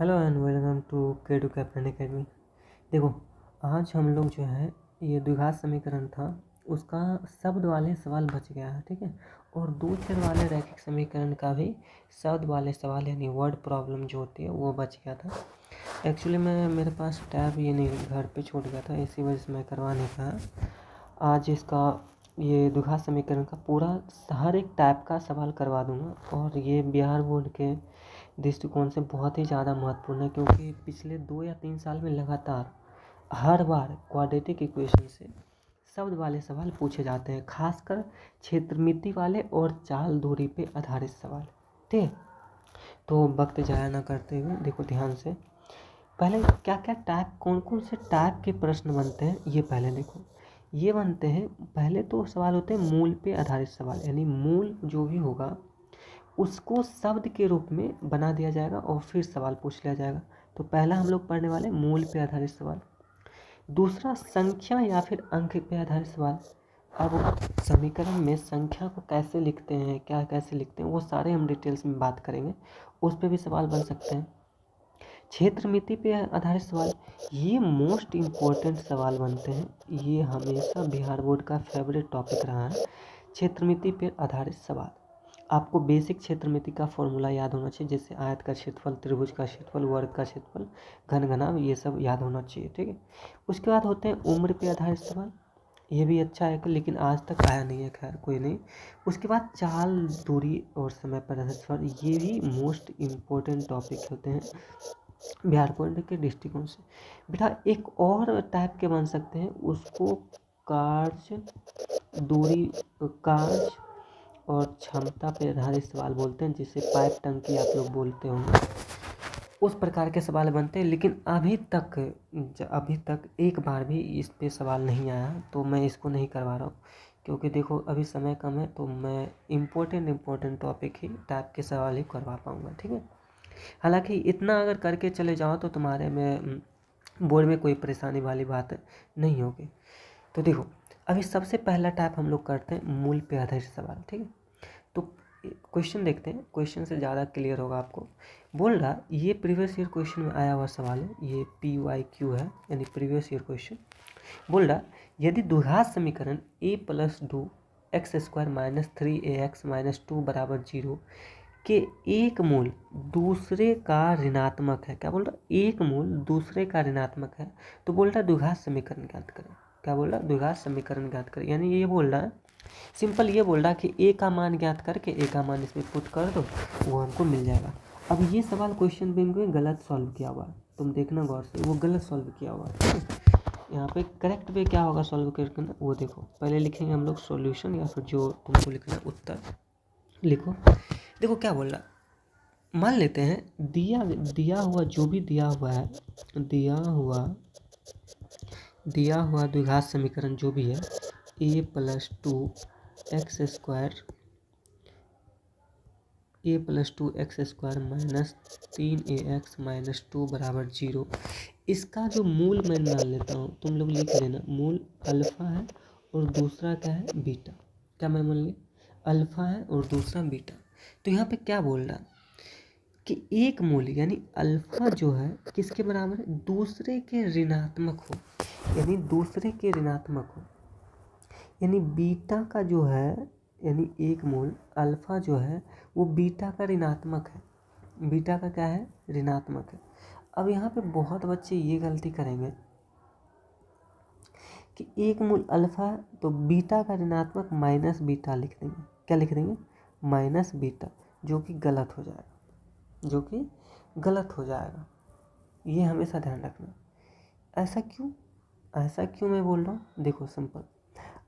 Hello and welcome to K2 captain academy. देखो, आज हम लोग जो है ये द्विघात समीकरण था उसका शब्द वाले सवाल बच गया है, ठीक है। और दो चर वाले रैखिक समीकरण का भी शब्द वाले सवाल यानी वर्ड प्रॉब्लम जो होती है वो बच गया था। एक्चुअली मेरे पास टैब ये नहीं घर पे छूट गया था, इसी वजह से मैं करवा नहीं पाया। आज इसका ये द्विघात समीकरण का पूरा हर एक टाइप का सवाल करवा दूंगा और ये बिहार बोर्ड के दृष्टिकोण से बहुत ही ज़्यादा महत्वपूर्ण है, क्योंकि पिछले 2 या 3 साल में लगातार हर बार क्वाड्रेटिक इक्वेशन से शब्द वाले सवाल पूछे जाते हैं, खासकर क्षेत्रमिति वाले और चाल दूरी पे आधारित सवाल। ठीक है, तो वक्त जाया ना करते हुए देखो ध्यान से, पहले क्या क्या टाइप कौन कौन से टाइप के प्रश्न बनते हैं ये पहले देखो। ये बनते हैं, पहले तो सवाल होते हैं मूल पे आधारित सवाल, यानी मूल जो भी होगा उसको शब्द के रूप में बना दिया जाएगा और फिर सवाल पूछ लिया जाएगा। तो पहला हम लोग पढ़ने वाले मूल पे आधारित सवाल। दूसरा संख्या या फिर अंक पे आधारित सवाल। अब समीकरण में संख्या को कैसे लिखते हैं, क्या कैसे लिखते हैं, वो सारे हम डिटेल्स में बात करेंगे, उस पर भी सवाल बन सकते हैं। क्षेत्रमिति पे आधारित सवाल, ये मोस्ट इम्पोर्टेंट सवाल बनते हैं, ये हमेशा बिहार बोर्ड का फेवरेट टॉपिक रहा है। क्षेत्रमिति पे आधारित सवाल, आपको बेसिक क्षेत्रमिति का फॉर्मूला याद होना चाहिए, जैसे आयत का क्षेत्रफल, त्रिभुज का क्षेत्रफल, वर्ग का क्षेत्रफल, घन घनाभ, ये सब याद होना चाहिए, ठीक है। उसके बाद होते हैं उम्र पे आधारित सवाल, ये भी अच्छा है लेकिन आज तक आया नहीं है, खैर कोई नहीं। उसके बाद चाल, दूरी और समय पर आधारित सवाल, ये भी मोस्ट इम्पोर्टेंट टॉपिक होते हैं बिहार बोर्ड के दृष्टिकोण से। बेटा एक और टाइप के बन सकते हैं, उसको कार्य, दूरी, कार्य और क्षमता पर आधारित सवाल बोलते हैं, जिसे पाइप टंकी आप लोग बोलते होंगे। उस प्रकार के सवाल बनते हैं, लेकिन अभी तक एक बार भी इस पे सवाल नहीं आया, तो मैं इसको नहीं करवा रहा हूँ, क्योंकि देखो अभी समय कम है, तो मैं इम्पोर्टेंट टॉपिक ही टाइप के सवाल ही करवा पाऊँगा, ठीक है। हालांकि इतना अगर करके चले जाओ तो तुम्हारे में बोर्ड में कोई परेशानी वाली बात नहीं होगी। तो देखो अभी सबसे पहला टाइप हम लोग करते हैं मूल पे आधारित सवाल, ठीक है। तो क्वेश्चन देखते हैं, क्वेश्चन से ज़्यादा क्लियर होगा आपको। बोल रहा ये प्रीवियस ईयर क्वेश्चन में आया हुआ सवाल है, ये PYQ है यानी प्रीवियस ईयर क्वेश्चन। बोल रहा यदि द्विघात समीकरण a+2 x² - 3ax - 2 = 0 के एक मूल दूसरे का ऋणात्मक है, क्या बोल रहा एक मूल दूसरे का ऋणात्मक है, तो बोल रहा द्विघात समीकरण ज्ञात करें। क्या बोल रहा द्विघात समीकरण ज्ञात करें, यानी ये बोल रहा है सिंपल, ये बोल रहा कि ए का मान ज्ञात करके ए का मान इसमें पुट कर दो, वो हमको मिल जाएगा। अब ये सवाल क्वेश्चन बैंक में गलत सॉल्व किया हुआ है, तुम देखना गौर से, वो गलत सॉल्व किया हुआ है। यहाँ पे करेक्ट पे क्या होगा सॉल्व करना, वो देखो पहले लिखेंगे हम लोग सॉल्यूशन, या फिर जो तुमको लिखना है उत्तर लिखो। देखो क्या बोल रहा, मान लेते हैं दिया हुआ जो भी दिया हुआ है, दिया हुआ द्विघात समीकरण जो भी है a+2 x² -3ax - 2 = 0, इसका जो मूल मैं मान लेता हूँ, तुम लोग लिख लेना, मूल अल्फ़ा है और दूसरा क्या है बीटा। क्या मैं मान ली, अल्फ़ा है और दूसरा बीटा। तो यहाँ पे क्या बोल रहा कि एक मूल यानी अल्फ़ा जो है किसके बराबर है, दूसरे के ऋणात्मक हो, यानी दूसरे के ऋणात्मक हो, यानी बीटा का जो है, यानी एक मूल अल्फ़ा जो है वो बीटा का ऋणात्मक है, बीटा का क्या है ऋणात्मक है। अब यहाँ पे बहुत बच्चे ये गलती करेंगे कि एक मूल अल्फ़ा तो बीटा का ऋणात्मक माइनस बीटा लिख देंगे, क्या लिख देंगे माइनस बीटा, जो कि गलत हो जाएगा, ये हमेशा ध्यान रखना। ऐसा क्यों मैं बोल रहा हूँ, देखो सिंपल,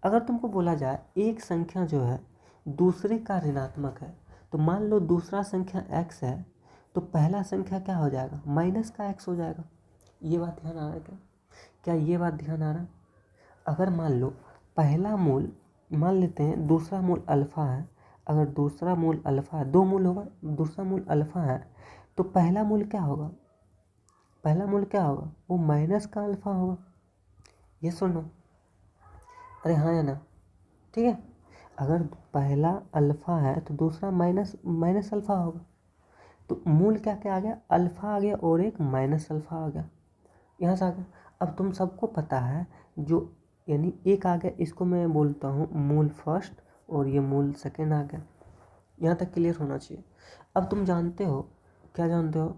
अगर तुमको बोला जाए एक संख्या जो है दूसरे का ऋणात्मक है, तो मान लो दूसरा संख्या x है, तो पहला संख्या क्या हो जाएगा माइनस का x हो जाएगा। ये बात ध्यान आ रहा है क्या ये बात ध्यान आ रहा है। अगर मान लो पहला मूल, मान लेते हैं दूसरा मूल अल्फ़ा है, अगर दूसरा मूल अल्फ़ा है, 2 मूल होगा, दूसरा मूल अल्फ़ा है, तो पहला मूल क्या होगा वो माइनस का अल्फ़ा होगा। ये सुनो, अरे हाँ या ना, ठीक है। अगर पहला अल्फ़ा है तो दूसरा माइनस अल्फ़ा होगा, तो मूल क्या क्या आ गया, अल्फ़ा आ गया और एक माइनस अल्फ़ा आ गया, यहाँ से आ गया। अब तुम सबको पता है जो यानी एक आ गया, इसको मैं बोलता हूँ मूल फर्स्ट और ये मूल सेकेंड आ गया। यहाँ तक क्लियर होना चाहिए। अब तुम जानते हो, क्या जानते हो,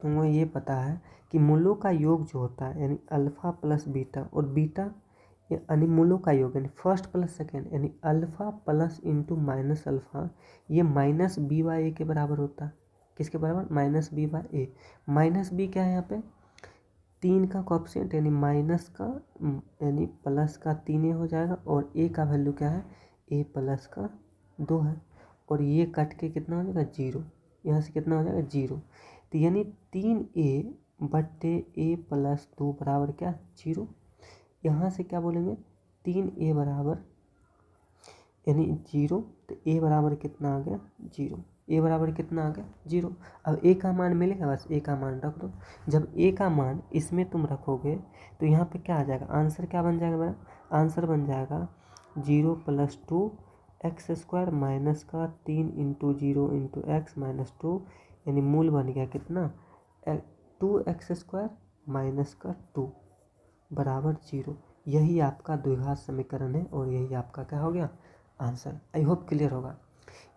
तुमको ये पता है कि मूलों का योग जो होता है यानी अल्फ़ा प्लस बीटा, और बीटा यानी मूलों का योग यानी फर्स्ट प्लस सेकेंड यानी alpha plus into minus alpha, ये माइनस बी बाई ए के बराबर होता है। किसके बराबर, minus B by A. Minus B क्या है यहाँ पे, 3 का कोएफिशिएंट यानी माइनस का यानी प्लस का 3 हो जाएगा, और ए का वैल्यू क्या है, ए प्लस का 2 है, और ये कट के कितना हो जाएगा 0, यहाँ से कितना हो जाएगा 0। तो यानी 3a बट्टे ए प्लस 2 बराबर क्या 0। यहाँ से क्या बोलेंगे 3a बराबर यानी 0, तो a बराबर कितना आ गया 0, a बराबर कितना आ गया 0। अब a का मान मिलेगा, बस a का मान रख दो। जब a का मान इसमें तुम रखोगे तो यहाँ पे क्या आ जाएगा, आंसर क्या बन जाएगा मेरा, आंसर बन जाएगा 0 प्लस 2 एक्स स्क्वायर माइनस का 3 इंटू 0 इंटू एक्स माइनस 2, यानी मूल बन गया कितना 2x स्क्वायर माइनस का 2 बराबर 0। यही आपका द्विघात समीकरण है और यही आपका क्या हो गया आंसर। आई होप क्लियर होगा।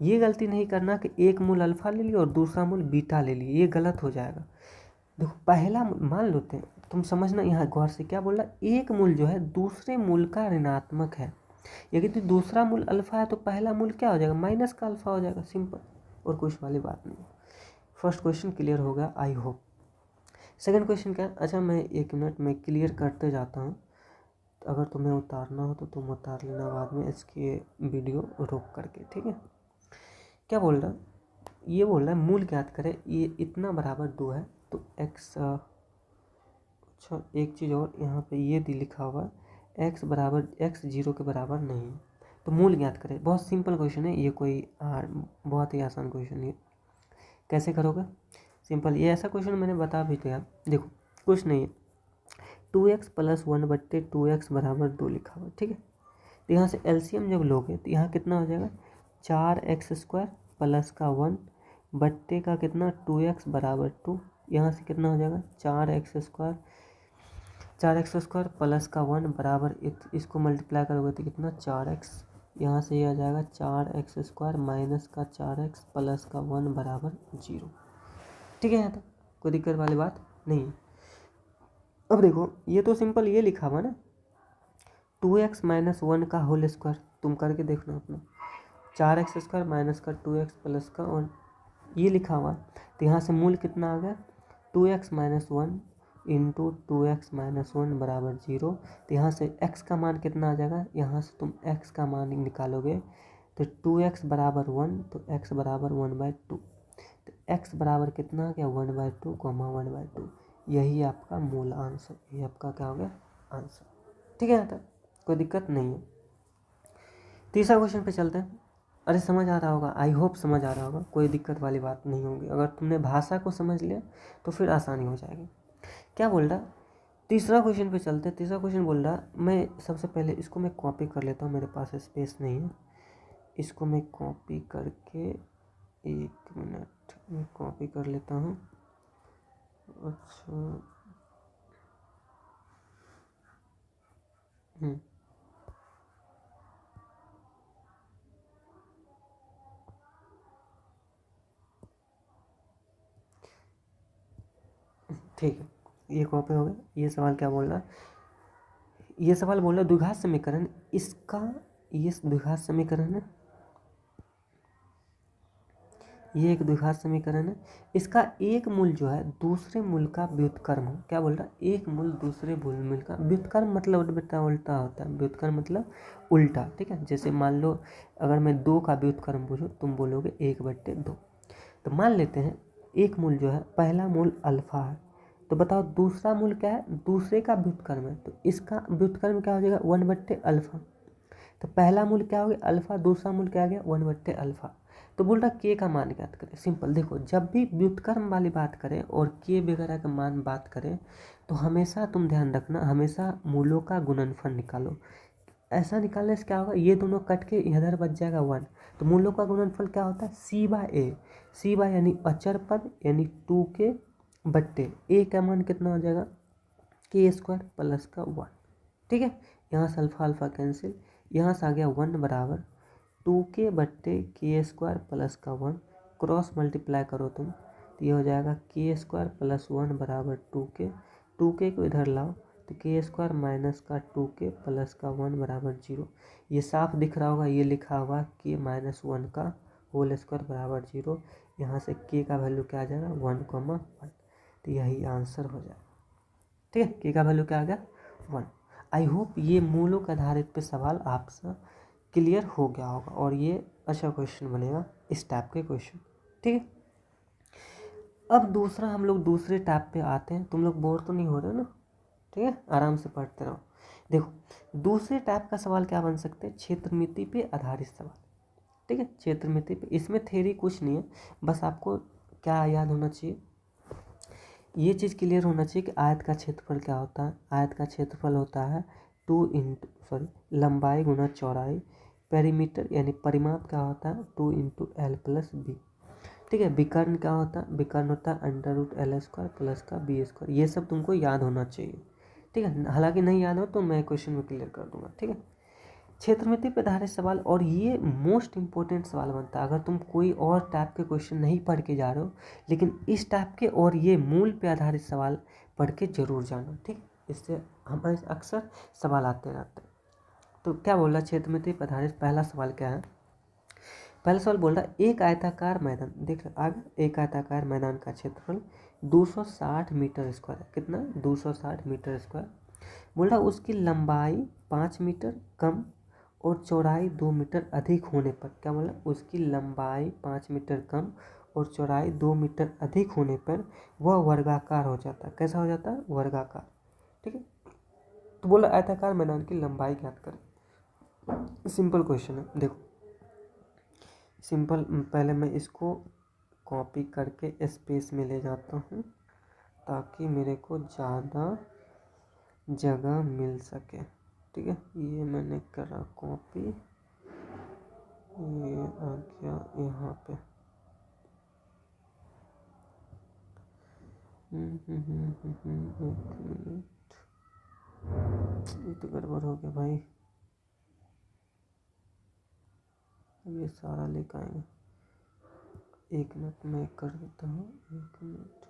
ये गलती नहीं करना कि एक मूल अल्फ़ा ले लिया और दूसरा मूल बीटा ले लिया, ये गलत हो जाएगा। देखो पहला मान लेते हैं, तुम समझना यहाँ गौर से, क्या बोल रहा है, एक मूल जो है दूसरे मूल का ऋणात्मक है। यदि दूसरा मूल अल्फ़ा है तो पहला मूल क्या हो जाएगा, माइनस का अल्फ़ा हो जाएगा, सिंपल, और कुछ वाली बात नहीं। फर्स्ट क्वेश्चन क्लियर हो गया, आई होप। सेकंड क्वेश्चन क्या है, अच्छा मैं 1 मिनट में क्लियर करते जाता हूँ, तो अगर तुम्हें उतारना हो तो तुम उतार लेना बाद में इसकी वीडियो रोक करके, ठीक है। क्या बोल रहा है, ये बोल रहा है मूल ज्ञात करें, ये इतना बराबर 2 है तो एक्स, अच्छा एक चीज़ और, यहाँ पे ये लिखा हुआ है एक्स बराबर एक्स 0 के बराबर नहीं है, तो मूल ज्ञात करें। बहुत सिंपल क्वेश्चन है ये, कोई बहुत ही आसान क्वेश्चन है। कैसे करोगे, सिंपल, ये ऐसा क्वेश्चन मैंने बता भी दिया। देखो कुछ नहीं है, 2x प्लस 1 बट्टे 2x बराबर 2 लिखा हुआ, ठीक है। तो यहाँ से एलसीएम जब लोगे तो यहाँ कितना हो जाएगा 4x स्क्वायर प्लस का 1 बट्टे का कितना 2x बराबर 2, यहाँ से कितना हो जाएगा 4x स्क्वायर प्लस का 1 बराबर, इसको मल्टीप्लाई करोगे तो कितना 4x, यहाँ से ये आ जाएगा 4x स्क्वायर माइनस का 4x प्लस का 1 बराबर 0, ठीक है। यहाँ तक कोई दिक्कत वाली बात नहीं है। अब देखो ये तो सिंपल ये लिखा हुआ ना 2x माइनस 1 का होल स्क्वायर, तुम करके देखना अपना, 4x स्क्वायर माइनस का 2x प्लस का 1, ये लिखा हुआ। तो यहाँ से मूल कितना आ गया 2x minus 1 into 2x minus 1 बराबर 0। तो यहाँ से x का मान कितना आ जाएगा, यहाँ से तुम x का मान निकालोगे तो 2x बराबर 1, तो x बराबर 1/2, तो x बराबर कितना आ गया 1/2 कॉमा 1/2, यही आपका मूल आंसर, ये आपका क्या हो गया आंसर, ठीक है। यहाँ तक कोई दिक्कत नहीं है। तीसरा क्वेश्चन पे चलते हैं। अरे समझ आ रहा होगा, आई होप समझ आ रहा होगा, कोई दिक्कत वाली बात नहीं होगी। अगर तुमने भाषा को समझ लिया तो फिर आसानी हो जाएगी। क्या बोल रहा, तीसरा क्वेश्चन पे चलते हैं। तीसरा क्वेश्चन बोल रहा, मैं सबसे पहले इसको मैं कॉपी कर लेता हूँ, मेरे पास स्पेस नहीं है, इसको मैं कॉपी करके 1 मिनट में कॉपी कर लेता हूँ। अच्छा ठीक है, ये कॉपी हो गया। ये सवाल क्या बोल रहा है, ये सवाल बोल रहा है द्विघात समीकरण, इसका ये द्विघात समीकरण है, ये एक द्विघात समीकरण है, इसका एक मूल जो है दूसरे मूल का व्युत्क्रम है। क्या बोल रहा है, एक मूल दूसरे मूल का व्युत्क्रम, मतलब बेटा उल्टा होता है, व्युत्क्रम मतलब उल्टा, ठीक है। जैसे मान लो अगर मैं 2 का व्युत्क्रम पूछूँ तुम बोलोगे 1/2। तो मान लेते हैं एक मूल जो है, पहला मूल अल्फा है, तो बताओ दूसरा मूल क्या है, दूसरे का व्युत्क्रम है, तो इसका व्युत्क्रम क्या हो जाएगा 1/अल्फा। तो पहला मूल क्या हो गया अल्फा, दूसरा मूल क्या आ गया 1/अल्फा। तो बोल रहा के का मान ज्ञात करें। सिंपल, देखो जब भी व्युत्क्रम वाली बात करें और के वगैरह का मान बात करें तो हमेशा तुम ध्यान रखना, हमेशा मूलों का गुणनफल निकालो। ऐसा निकालने से क्या होगा, ये दोनों कट के इधर बच जाएगा 1, तो मूलों का गुणनफल क्या होता है, सी बाय ए। सी बाय यानी अचर पद यानी 2k बट्टे ए का मान कितना हो जाएगा, के स्क्वायर प्लस का 1। ठीक है, यहाँ से अल्फा अल्फा कैंसिल, यहाँ से आ गया 1 बराबर 2k बट्टे के स्क्वायर प्लस का 1, क्रॉस मल्टीप्लाई करो तुम तो ये हो जाएगा के स्क्वायर प्लस 1 बराबर 2k को इधर लाओ तो के स्क्वायर माइनस का 2k प्लस का 1 बराबर 0। ये साफ दिख रहा होगा, ये लिखा हुआ के माइनस 1 का होल स्क्वायर बराबर 0। यहाँ से के का वैल्यू क्या आ जाएगा 1,1, तो यही आंसर हो जाएगा। ठीक है, के का वैल्यू क्या आ गया 1। आई होप ये मूलों के आधारित पे सवाल आपसे क्लियर हो गया होगा और ये अच्छा क्वेश्चन बनेगा इस टाइप के क्वेश्चन। ठीक है, अब दूसरा हम लोग दूसरे टाइप पे आते हैं। तुम लोग बोर तो नहीं हो रहे ना, ठीक है, आराम से पढ़ते रहो। देखो दूसरे टाइप का सवाल क्या बन सकते हैं, क्षेत्रमिति पे आधारित सवाल। ठीक है, क्षेत्रमिति पे, इसमें थ्योरी कुछ नहीं है, बस आपको क्या याद होना चाहिए, ये चीज़ क्लियर होना चाहिए कि आयत का क्षेत्रफल क्या होता है। आयत का क्षेत्रफल होता है लंबाई गुना चौड़ाई। पेरीमीटर यानी परिमाप क्या होता है 2 × L + B। ठीक है, विकर्ण क्या होता है, विकर्ण होता है √L² प्लस का B²। ये सब तुमको याद होना चाहिए। ठीक है, हालांकि नहीं याद हो तो मैं क्वेश्चन में क्लियर कर दूंगा। ठीक है, क्षेत्रमिति पे आधारित सवाल, और ये मोस्ट इंपॉर्टेंट सवाल बनता है अगर तुम कोई और टाइप के क्वेश्चन नहीं पढ़ के जा रहे हो, लेकिन इस टाइप के और ये मूल पे आधारित सवाल पढ़ के जरूर जाना। ठीक, इससे हमारे अक्सर सवाल आते रहते हैं। तो क्या बोल रहा है क्षेत्रमिति पे आधारित पहला सवाल क्या है, पहला सवाल बोल रहा है एक आयताकार मैदान, देख आगे, एक आयताकार मैदान का क्षेत्रफल 260 मीटर स्क्वायर है। कितना, 260 मीटर स्क्वायर। बोल रहा उसकी लंबाई 5 मीटर कम और चौड़ाई 2 मीटर अधिक होने पर, क्या बोला, उसकी लंबाई 5 मीटर कम और चौड़ाई 2 मीटर अधिक होने पर वह वर्गाकार हो जाता है। कैसा हो जाता है, वर्गाकार। ठीक है, तो बोला आयताकार मैदान की लंबाई ज्ञात करें। सिंपल क्वेश्चन है, देखो सिंपल। पहले मैं इसको कॉपी करके स्पेस में ले जाता हूँ ताकि मेरे को ज़्यादा जगह मिल सके। ठीक है, ये मैंने करा कॉपी, ये आ गया यहाँ पे। एक मिनट, ये तो गड़बड़ हो गया भाई, ये सारा लेकर आएंगे। एक मिनट मैं कर देता हूँ, एक मिनट।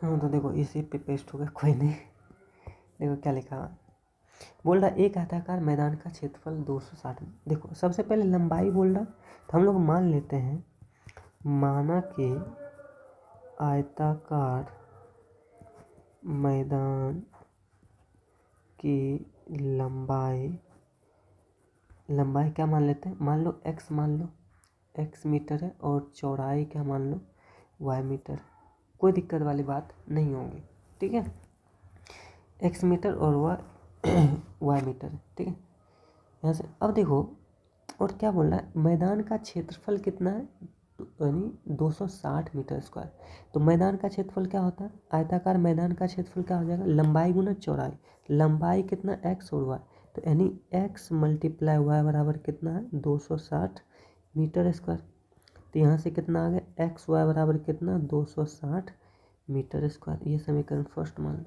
हाँ तो देखो इसी पे पेस्ट हो गया, कोई नहीं। देखो क्या लिखा है, बोल रहा एक आयताकार मैदान का क्षेत्रफल 260। देखो सबसे पहले लंबाई बोल रहा, तो हम लोग मान लेते हैं, माना कि आयताकार मैदान की लंबाई क्या मान लेते हैं, मान लो x, मान लो x मीटर है और चौड़ाई क्या मान लो y मीटर। कोई दिक्कत वाली बात नहीं होगी। ठीक है, x मीटर और y मीटर है। ठीक है, यहाँ से अब देखो और क्या बोल रहा है, मैदान का क्षेत्रफल कितना है, यानी 260 मीटर स्क्वायर। तो मैदान का क्षेत्रफल क्या होता है, आयताकार मैदान का क्षेत्रफल क्या हो जाएगा, लंबाई गुना चौड़ाई। लंबाई कितना x और y, तो यानी x × y बराबर कितना है 260 मीटर स्क्वायर। तो यहाँ से कितना आ गया x y बराबर कितना 260 मीटर स्क्वायर। ये समीकरण फर्स्ट मान लो।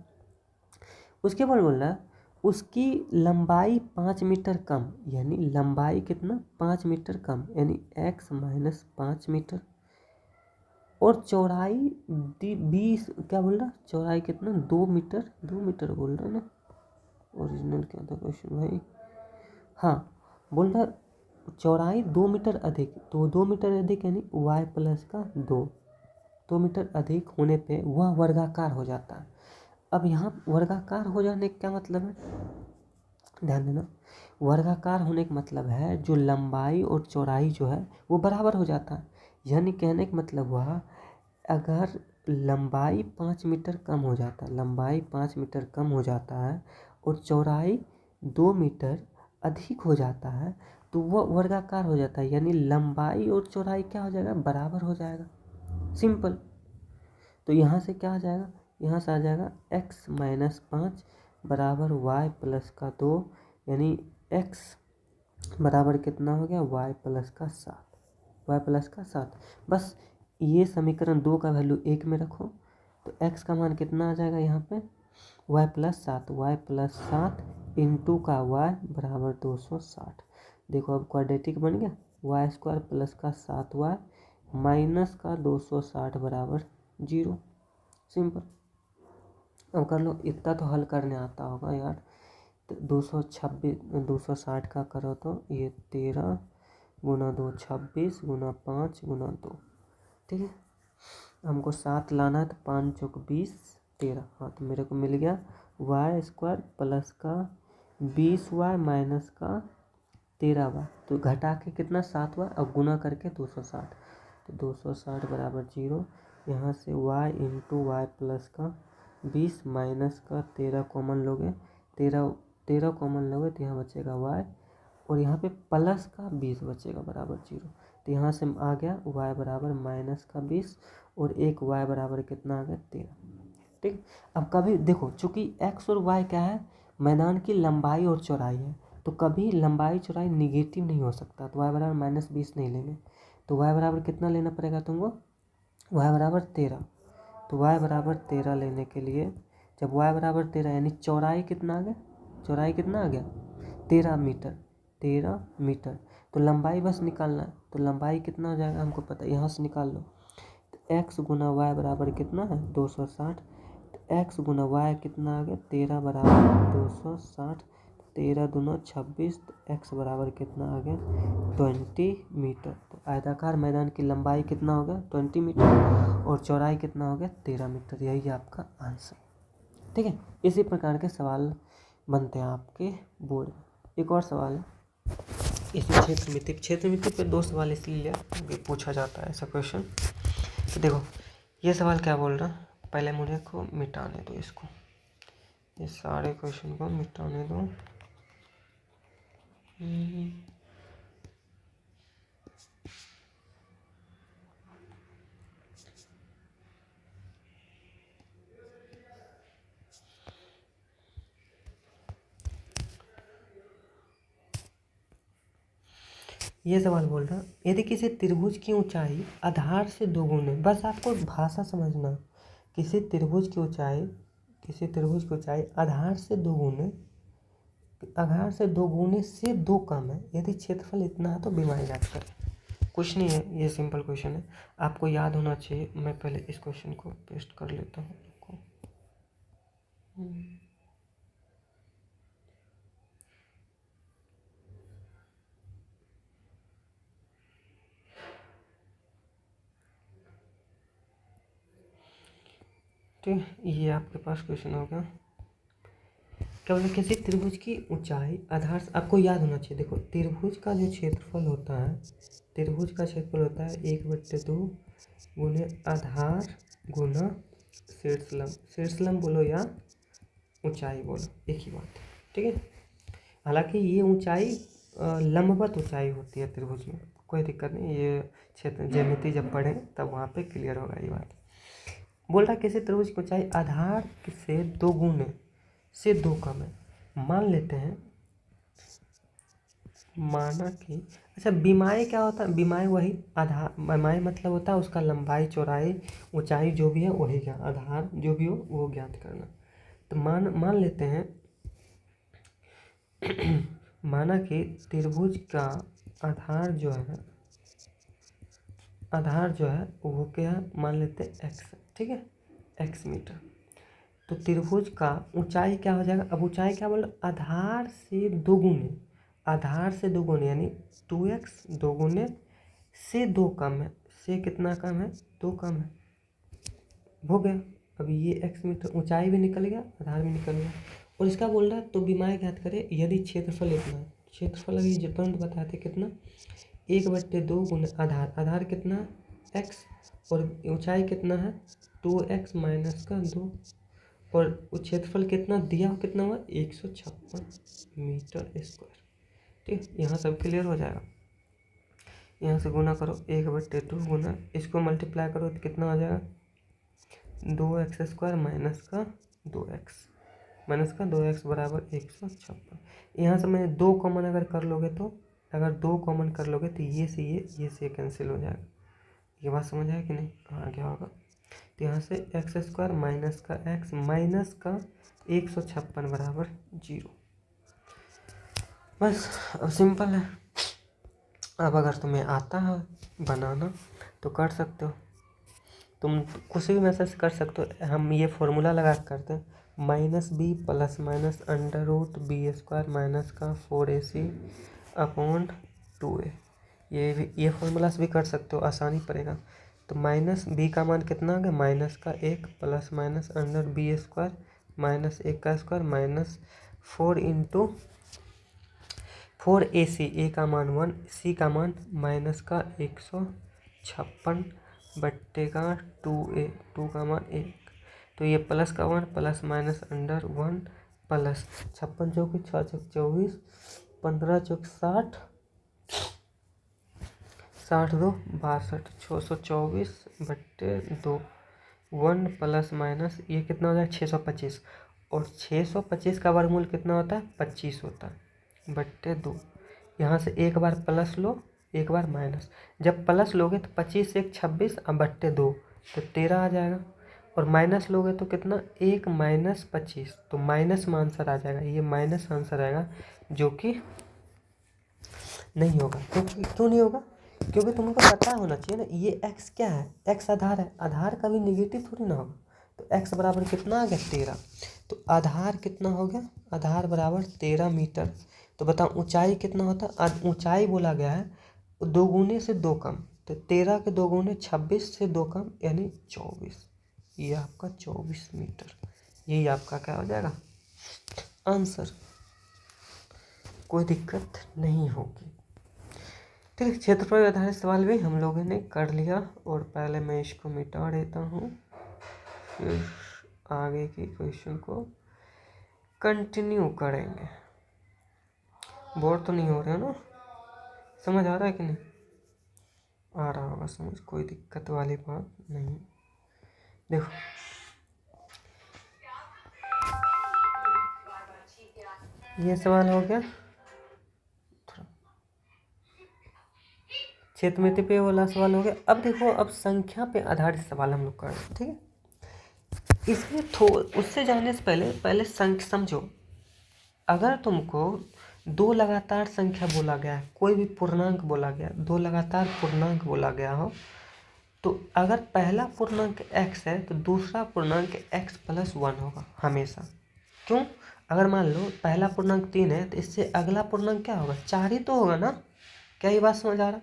उसके बाद बोल रहा है उसकी लंबाई 5 मीटर कम, यानी लंबाई कितना 5 मीटर कम, यानी x - 5 मीटर और चौड़ाई 20, क्या बोल रहा, चौड़ाई कितना 2 मीटर, 2 मीटर बोल रहा ना, ओरिजिनल क्या था क्वेश्चन भाई, हाँ बोल रहा चौड़ाई 2 मीटर अधिक, तो 2 मीटर अधिक यानी y + 2 मीटर अधिक होने पे वह वर्गाकार हो जाता है। अब यहाँ वर्गाकार हो जाने का क्या मतलब है, ध्यान देना, वर्गाकार होने का मतलब है जो लंबाई और चौड़ाई जो है वो बराबर हो जाता है। यानी कहने का मतलब हुआ अगर लंबाई 5 मीटर कम हो जाता है, लंबाई 5 मीटर कम हो जाता है और चौड़ाई 2 मीटर अधिक हो जाता है तो वह वर्गाकार हो जाता है, यानी लंबाई और चौड़ाई क्या हो जाएगा, बराबर हो जाएगा। सिंपल। तो यहाँ से क्या आ जाएगा, यहाँ से आ जाएगा x माइनस 5 बराबर y प्लस का 2, यानी x बराबर कितना हो गया, y प्लस का 7। बस ये समीकरण 2 का वैल्यू 1 में रखो तो x का मान कितना आ जाएगा यहाँ पे, y प्लस 7 इंटू का y बराबर 260। देखो अब क्वाड्रेटिक बन गया, वाई स्क्वायर प्लस का 7y माइनस का 260 बराबर 0। सिंपल। अब कर लो, इतना तो हल करने आता होगा यार। तो 260 का करो तो ये 13 गुना 2 26 गुना 5 गुना 2, ठीक है। हमको 7 लाना है तो 5 चौक 20 13। हाँ तो मेरे को मिल गया वाई स्क्वायर प्लस का 20y माइनस का 13y, तो घटा के कितना 7y और गुना करके 260, तो 260 बराबर 0। यहाँ से y इंटू वाई प्लस का 20 माइनस का 13 कॉमन लोगे, 13 कॉमन लोगे तो यहाँ बचेगा y, और यहाँ पे प्लस का 20 बचेगा बराबर 0। तो यहाँ से आ गया y बराबर माइनस का 20 और एक y बराबर कितना आ गया 13। ठीक। अब कभी देखो, चूंकि x और y क्या है, मैदान की लंबाई और चौड़ाई है, तो कभी लंबाई चौड़ाई निगेटिव नहीं हो सकता, तो y बराबर माइनस 20 नहीं लेंगे, तो y बराबर कितना लेना पड़ेगा तुमको, y बराबर 13। तो y बराबर 13 लेने के लिए, जब y बराबर 13 यानी चौड़ाई कितना आ गया, चौड़ाई कितना आ गया 13 मीटर, तो लंबाई बस निकालना है, तो लंबाई कितना हो जाएगा हमको पता है, यहाँ से निकाल लो। तो x गुना y बराबर कितना है 260, तो x गुना y कितना आ गया 13 बराबर 260, 13 दूना 26, तो x बराबर कितना आ गया 20 मीटर। तो आयताकार मैदान की लंबाई कितना हो गया 20 मीटर और चौड़ाई कितना हो गया 13 मीटर। यही आपका आंसर, ठीक है। इसी प्रकार के सवाल बनते हैं आपके बोर्ड में। एक और सवाल है इसी क्षेत्र मिति पे 2 सवाल इसलिए लिया क्योंकि पूछा जाता है ऐसा क्वेश्चन। तो देखो ये सवाल क्या बोल रहा, पहले मुझे को मिटाने दो, इसको ये सारे क्वेश्चन को मिटाने दो। ये सवाल बोल रहा, यदि किसी त्रिभुज की ऊंचाई आधार से दोगुने, बस आपको भाषा समझना, किसी त्रिभुज की ऊंचाई आधार से दोगुने से 2 कम है, यदि क्षेत्रफल इतना है तो बीमारी याद करें। कुछ नहीं है, ये सिंपल क्वेश्चन है, आपको याद होना चाहिए। मैं पहले इस क्वेश्चन को पेस्ट कर लेता हूँ आपको। ठीक है, ये आपके पास क्वेश्चन होगा। क्या बोला, किसी त्रिभुज की ऊंचाई आधार से, आपको याद होना चाहिए। देखो त्रिभुज का जो क्षेत्रफल होता है, 1/2 गुने आधार गुना शीर्षलंब बोलो या ऊंचाई बोलो, एक ही बात है, ठीक है। हालांकि ये ऊंचाई लंबवत ऊंचाई होती है त्रिभुज में, कोई दिक्कत नहीं, ये क्षेत्र ज्यामिति जब पढ़ें तब वहाँ पे क्लियर होगा ये बात। बोल रहा किसी त्रिभुज की ऊंचाई आधार से 2 गुने से 2 कम है। मान लेते हैं, माना कि, अच्छा बीमाई क्या होता है, बीमाई वही आधार, बीमाई मतलब होता है उसका लंबाई चौड़ाई ऊंचाई जो भी है वही ज्ञात, आधार जो भी हो वो ज्ञात करना। तो मान लेते हैं माना कि त्रिभुज का आधार जो है वो क्या है, मान लेते हैं x, ठीक है, x मीटर। तो त्रिभुज का ऊंचाई क्या हो जाएगा, अब ऊंचाई क्या बोल, आधार से 2 गुने यानी 2x 2 गुने से 2 कम है, से कितना कम है 2 कम है, हो गया। अब ये x मीटर, ऊंचाई भी निकल गया आधार भी निकल गया, और इसका बोल रहा है तो बीमारी ज्ञात करे यदि क्षेत्रफल इतना है, क्षेत्रफल अभी जितना बताए थे कितना 1/2 गुने आधार कितना x और ऊंचाई कितना है 2x माइनस का 2, और क्षेत्रफल कितना दिया हो, कितना हुआ 156 मीटर स्क्वायर। ठीक, यहाँ सब क्लियर हो जाएगा। यहाँ से गुना करो 1/2 गुना, इसको मल्टीप्लाई करो तो कितना आ जाएगा 2x² माइनस का 2x बराबर 156। यहाँ से मैंने 2 कॉमन अगर कर लोगे तो ये से कैंसिल हो जाएगा। ये बात समझ आया कि नहीं? हाँ, क्या होगा तो यहाँ से x² माइनस का x माइनस का 156 बराबर 0। बस अब सिंपल है। अब अगर तुम्हें आता है बनाना तो कर सकते हो, तुम कुछ भी मैसेज कर सकते हो। हम ये फॉर्मूला लगा के करते हैं, -b plus minus √b² minus का 4ac अपॉन 2a। ये फॉर्मूला से भी कर सकते हो, आसानी पड़ेगा। तो -b का मान कितना आ गया, -1 प्लस माइनस √b² माइनस 1 का square minus 4 into 4ac, a का मान 1, c का मान माइनस का 156 बट्टे का 2a, 2 का मान 1। तो ये प्लस का 1 प्लस माइनस √1 प्लस 56 चौकी 6 चौक 24, 15 चौक 60, 60 2 62, 624 बट्टे 2, 1 प्लस माइनस ये कितना हो जाए 625, और 625 का वर्गमूल कितना होता है 25 होता है बट्टे 2। यहाँ से एक बार प्लस लो एक बार माइनस, जब प्लस लोगे तो 25 1 26 अब बट्टे 2 तो 13 आ जाएगा, और माइनस लोगे तो कितना 1 माइनस 25, तो माइनस में आंसर आ जाएगा। ये माइनस आंसर आएगा, जो कि नहीं होगा। क्यों नहीं होगा? क्योंकि तुमको पता होना चाहिए ना ये x क्या है, x आधार है, आधार कभी नेगेटिव थोड़ी ना होगा। तो x बराबर कितना आ गया 13, तो आधार कितना हो गया, आधार बराबर 13 मीटर। तो बताओ ऊंचाई कितना होता, ऊंचाई बोला गया है 2 गुने से 2 कम, तो 13 के 2 गुने 26 से 2 कम यानी 24। ये आपका 24 मीटर, यही आपका क्या हो जाएगा आंसर। कोई दिक्कत नहीं होगी। ठीक है, क्षेत्रफल आधारित सवाल भी हम लोगों ने कर लिया, और पहले मैं इसको मिटा देता हूँ, फिर आगे के क्वेश्चन को कंटिन्यू करेंगे। बोर तो नहीं हो रहे ना? समझ आ रहा है कि नहीं? आ रहा होगा समझ, कोई दिक्कत वाली बात नहीं। देखो ये सवाल हो गया, क्षेत्रमिति पे वाला सवाल हो गया। अब देखो, अब संख्या पे आधारित सवाल हम लोग कर रहे हैं, ठीक है। इसमें उससे जाने से पहले संख्या समझो। अगर तुमको 2 लगातार संख्या बोला गया है, कोई भी पूर्णांक बोला गया, 2 लगातार पूर्णांक बोला गया हो, तो अगर पहला पूर्णांक x है तो दूसरा पूर्णांक x प्लस 1 होगा हमेशा। क्यों? अगर मान लो पहला पूर्णांक 3 है तो इससे अगला पूर्णांक क्या होगा, 4 ही तो होगा ना। क्या ये बात समझ आ रहा?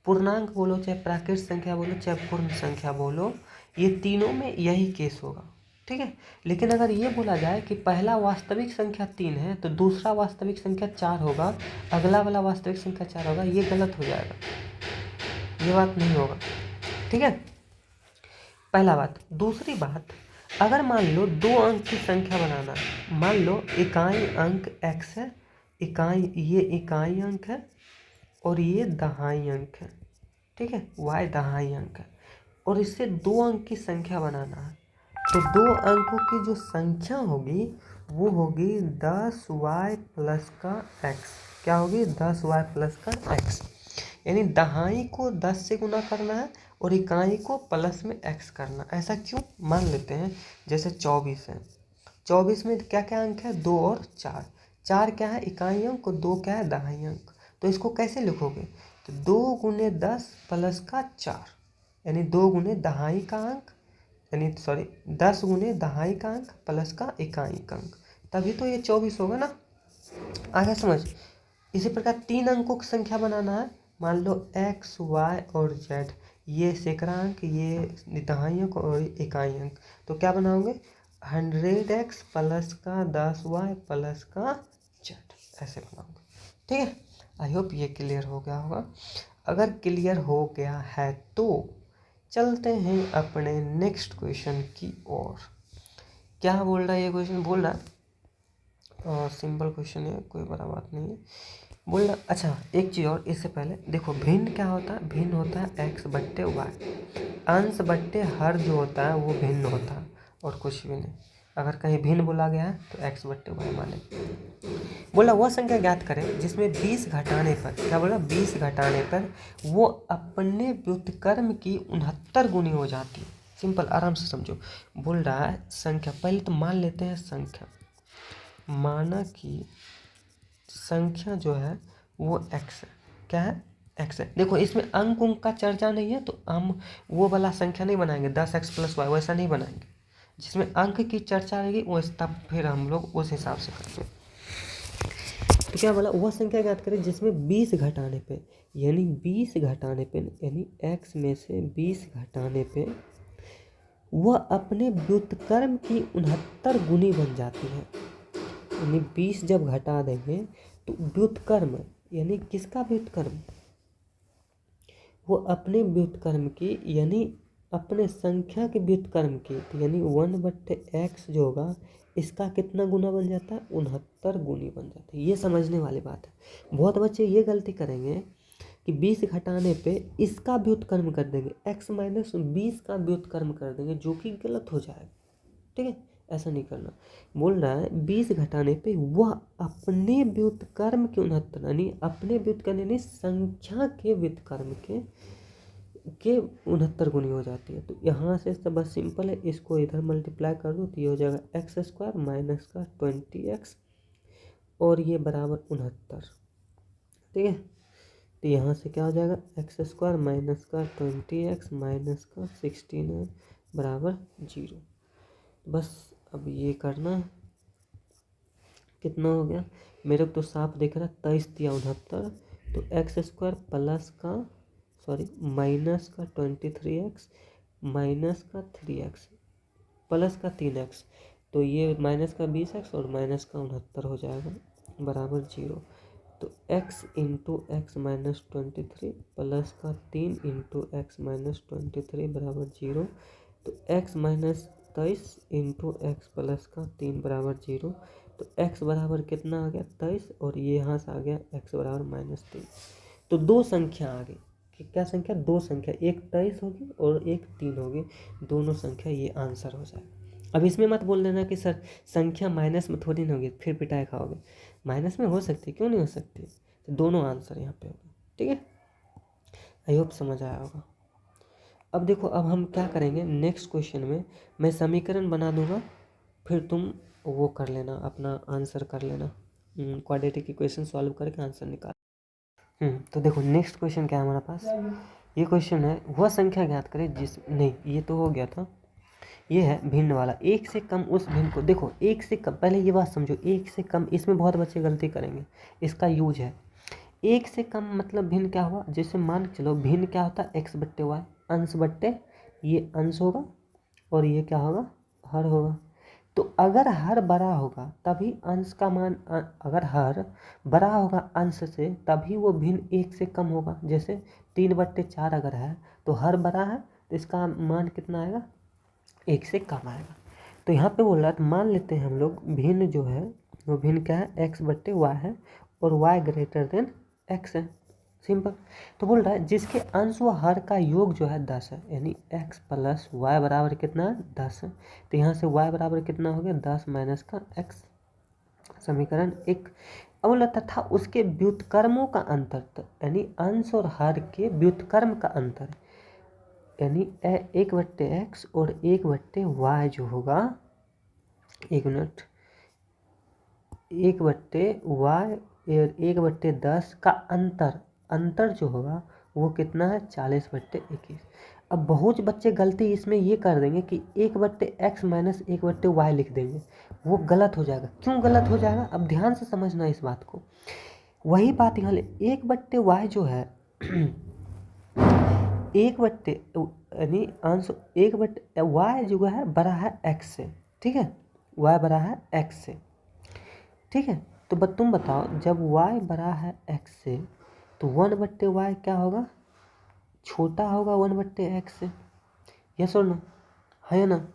पूर्णांक बोलो चाहे प्राकृत संख्या बोलो चाहे पूर्ण संख्या बोलो, ये तीनों में यही केस होगा, ठीक है। लेकिन अगर ये बोला जाए कि पहला वास्तविक संख्या 3 है तो दूसरा वास्तविक संख्या 4 होगा, अगला वाला वास्तविक संख्या 4 होगा, ये गलत हो जाएगा, ये बात नहीं होगा, ठीक है। पहला बात। दूसरी बात, अगर मान लो 2 अंक की संख्या बनाना है, मान लो इकाई अंक x है, ये इकाई अंक है और ये दहाई अंक है, ठीक है, y दहाई अंक है, और इससे 2 अंक की संख्या बनाना है, तो 2 अंकों की जो संख्या होगी वो होगी 10y प्लस का x। क्या होगी? 10y प्लस का x, यानी दहाई को 10 से गुना करना है और इकाई को प्लस में x करना। ऐसा क्यों? मान लेते हैं जैसे 24 है, 24 में क्या क्या अंक है, 2 और 4। 4 क्या है इकाई अंक और 2 क्या है दहाई अंक। तो इसको कैसे लिखोगे, तो 2 गुने 10 प्लस का 4, यानी 2 गुने दहाई का अंक, यानी सॉरी 10 गुने दहाई का अंक प्लस का इकाई का अंक, तभी तो ये 24 होगा ना। आगे समझ। इसी प्रकार 3 अंकों की संख्या बनाना है, मान लो x, y और z, ये सैकड़ा अंक, ये दहाई अंक और इकाई अंक, तो क्या बनाओगे 100x प्लस का 10y प्लस का z, ऐसे बनाओगे, ठीक है। आई होप ये क्लियर हो गया होगा। अगर क्लियर हो गया है तो चलते हैं अपने नेक्स्ट क्वेश्चन की ओर। क्या बोल रहा है ये क्वेश्चन? बोल रहा सिंपल क्वेश्चन है, कोई बड़ा बात नहीं है। बोल रहा अच्छा एक चीज़ और, इससे पहले देखो भिन्न क्या होता है, भिन्न होता है एक्स बट्टे वाई, अंश बट्टे हर जो होता है वो भिन्न होता है और कुछ भी नहीं। अगर कहीं भिन्न बोला गया है तो एक्स बट्टे वाई माने। बोला वह संख्या ज्ञात करें जिसमें 20 घटाने पर, क्या बोला, 20 घटाने पर वो अपने व्युत्क्रम की 69 गुनी हो जाती है। सिंपल, आराम से समझो। बोल रहा है संख्या, पहले तो मान लेते हैं संख्या, माना कि संख्या जो है वो x है। क्या है, x है। देखो इसमें अंक उंक का चर्चा नहीं है तो हम वो वाला संख्या नहीं बनाएंगे 10x + y, वैसा नहीं बनाएंगे। जिसमें अंक की चर्चा रहेगी वो तब फिर हम लोग उस हिसाब से करेंगे। तो क्या बोला, वह संख्या ज्ञात करें जिसमें 20 घटाने पे, यानी 20 घटाने पे, यानी x में से 20 घटाने पे वह अपने व्युत्क्रम की 69 गुनी बन जाती है। यानी 20 जब घटा देंगे तो व्युत्क्रम, यानी किसका व्युत्क्रम, वो अपने व्युत्क्रम की, यानी अपने संख्या के व्युत्क्रम की, यानी 1/x जो होगा इसका कितना गुना बन जाता है, 69 गुनी बन जाता है। ये समझने वाली बात है। बहुत बच्चे ये गलती करेंगे कि 20 घटाने पे इसका व्युत्क्रम कर देंगे, x - 20 का व्युत्क्रम कर देंगे, जो कि गलत हो जाएगा। ठीक है, ऐसा नहीं करना। बोल रहा है 20 घटाने पे वह अपने व्युत्क्रम के 69, यानी अपने व्युत्क्रम यानी संख्या के व्युत्क्रम के 69 गुनी हो जाती है। तो यहाँ से सब बस सिंपल है, इसको इधर मल्टीप्लाई कर दो तो ये हो जाएगा x² - का 20x और ये बराबर 69। ठीक है, तो यहाँ से क्या हो जाएगा, x² - का 20x का 16 बराबर 0। बस अब ये करना है। कितना हो गया, मेरे को तो साफ दिख रहा है 23 या 69, तो x² प्लस का माइनस का 23x माइनस का 3x प्लस का 3x, तो ये माइनस का 20x और माइनस का 69 हो जाएगा बराबर 0। तो x × x - 23 प्लस का 3 × x - 23 बराबर 0। तो x - 23 × x प्लस का 3 बराबर 0। तो x बराबर कितना आ गया 23 और ये यहाँ से आ गया x बराबर -3। तो दो संख्या आ गई, क्या संख्या, दो संख्या, एक 23 होगी और एक 3 होगी, दोनों संख्या, ये आंसर हो जाएगा। अब इसमें मत बोल देना कि सर संख्या माइनस में थोड़ी ना होगी, फिर पिटाई खाओगे। माइनस में हो सकती है, क्यों नहीं हो सकती, तो दोनों आंसर यहाँ पे होगा। ठीक है, आई होप समझ आया होगा। अब देखो, अब हम क्या करेंगे नेक्स्ट क्वेश्चन में, मैं समीकरण बना दूंगा, फिर तुम वो कर लेना, अपना आंसर कर लेना, क्वाड्रेटिक इक्वेशन सॉल्व करके आंसर निकाल। तो देखो नेक्स्ट क्वेश्चन क्या है हमारे पास, ये क्वेश्चन है वह संख्या ज्ञात करें जिस, नहीं ये तो हो गया था, ये है भिन्न वाला, एक से कम उस भिन्न को। देखो एक से कम, पहले ये बात समझो, एक से कम, इसमें बहुत बच्चे गलती करेंगे, इसका यूज है एक से कम मतलब भिन्न क्या हुआ, जैसे मान के चलो भिन्न क्या होता है, x बट्टे वाई, अंश बट्टे, ये अंश होगा और ये क्या होगा, हर होगा। तो अगर हर बड़ा होगा तभी अंश का मान, अगर हर बड़ा होगा अंश से तभी वो भिन्न एक से कम होगा। जैसे 3/4 अगर है तो हर बड़ा है तो इसका मान कितना आएगा, एक से कम आएगा। तो यहाँ पे बोल रहा है, तो मान लेते हैं हम लोग भिन्न जो है वो भिन्न क्या है, x बट्टे वाई है और y > x है, सिंपल। तो बोल रहा है जिसके अंश व हर का योग जो है 10 है, यानी x + y बराबर कितना है 10 है। तो यहाँ से y बराबर कितना हो गया 10 - का x, समीकरण 1। अब बोला तथा उसके व्युत्क्रमों का अंतर, यानी अंश और हर के व्युत्क्रम का अंतर, यानी 1/x और 1/y जो होगा, एक मिनट, 1/y और 1/10 का अंतर जो होगा वो कितना है 40/21। अब बहुत बच्चे गलती इसमें ये कर देंगे कि 1/x - 1/y लिख देंगे, वो गलत हो जाएगा। क्यों गलत हो जाएगा, अब ध्यान से समझना इस बात को। वही बात यहाँ 1/y जो है 1/, यानी अंश 1/y जो है बड़ा है x से, ठीक है, y बड़ा है x से, ठीक है। तो तुम बताओ जब y बड़ा है x से तो 1/y क्या होगा, छोटा होगा 1/x से, यस और नो, है ना।